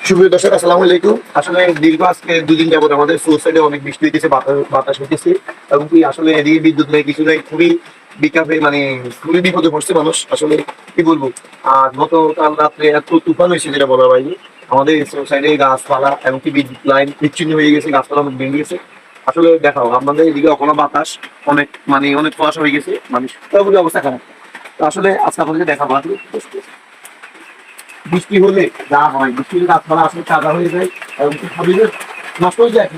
সুপ্রিয় দর্শক, আসসালামু আলাইকুম। আসলে দীর্ঘ আজকে দুদিন যাবত আমাদের সুসাইডে অনেক বৃষ্টি হইতেছে, বাতাস হইতেছে, এবং কি আসলে এদিকে বিদ্যুৎ নেই, কিছু নেই, খুবই বিকাপে মানে খুবই বিপদে পড়ছে মানুষ। আসলে কি বলবো, আর গতকাল রাত্রে এত তুফান হয়েছে যেটা বলা হয়নি। আমাদের সাইডে গাছপালা এবং কি বিদ্যুৎ লাইন বিচ্ছিন্ন হয়ে গেছে, গাছপালা অনেক ভেঙে গেছে। আসলে দেখাও আমাদের এদিকে অনেক বাতাস, অনেক মানে অনেক কুয়াশা হয়ে গেছে, মানে সবগুলো অবস্থা খারাপ। তো আসলে আজকে আপনাদেরকে দেখাবো বৃষ্টি হলে যা হয়, বৃষ্টি হলে গাছপালা আসলে কাদা হয়ে যায় এবং সবই নষ্ট হয়ে যায়।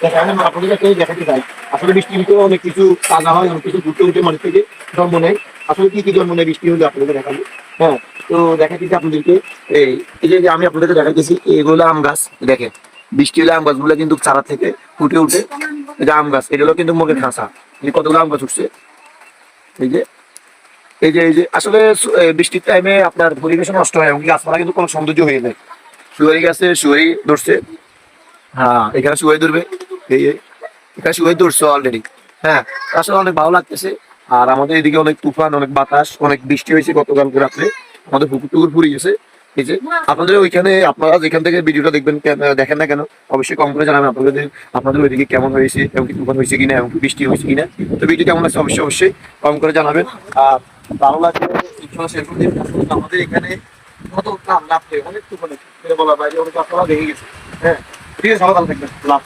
এখন আপনাদেরকে দেখাতে চাই আসলে বৃষ্টি হতে অনেক কিছু কাদা হয়, অনেক কিছু ঘুরতে উঠে মানুষ থেকে জন্ম নেয়। আসলে কি কি জন্ম নেয় বৃষ্টি হলে আপনাদেরকে দেখাবো। হ্যাঁ, তো দেখাচ্ছি আপনাদেরকে এই এই যে আমি আপনাদেরকে দেখাইতেছি, এগুলো আম গাছ। দেখেন, বৃষ্টি হলে আম গাছগুলো কিন্তু চারা থেকে ফুটে উঠে, এটা আম গাছ, এগুলো কিন্তু মগের খাঁচা। কতগুলো আম গাছ উঠছে, এই যে এই যে আসলে বৃষ্টির টাইমে আপনার পরিবেশ নষ্ট হয় এবং গাছপালা কিন্তু কোনো সৌন্দর্য হয়ে যায়। সুয়ারি গাছে সুয়ারি ধরছে, হ্যাঁ এখানে সুয়ারি ধরবে, এই এখানে সুয়ারি ধরছে অলরেডি। হ্যাঁ, আসলে অনেক ভালো লাগতেছে। আর আমাদের এদিকে অনেক তুফান, অনেক বাতাস, অনেক বৃষ্টি হয়েছে গতকালকে রাত্রে। আমাদের পুকুর টুকুর ফুরিয়ে গেছে। এই যে আপনাদের ওইখানে, আপনারা যেখান থেকে ভিডিওটা দেখবেন দেখেন না কেন, অবশ্যই কম করে জানাবেন আপনাদের ওইদিকে কেমন হয়েছে, এবং কি তুফান হয়েছে কিনা, এবং কি বৃষ্টি হয়েছে কিনা। তো ভিডিও কেমন লাগছে অবশ্যই অবশ্যই কম করে জানাবেন। আর ভালো লাগলে শেয়ার করে দিন। আমাদের এখানে গতকাল রাত্রে অনেক তুফান বলা বাইরে অনেক গাছপালা ভেঙে গেছে। হ্যাঁ, ঠিক আছে, ভালো থাকবেন, লাভ।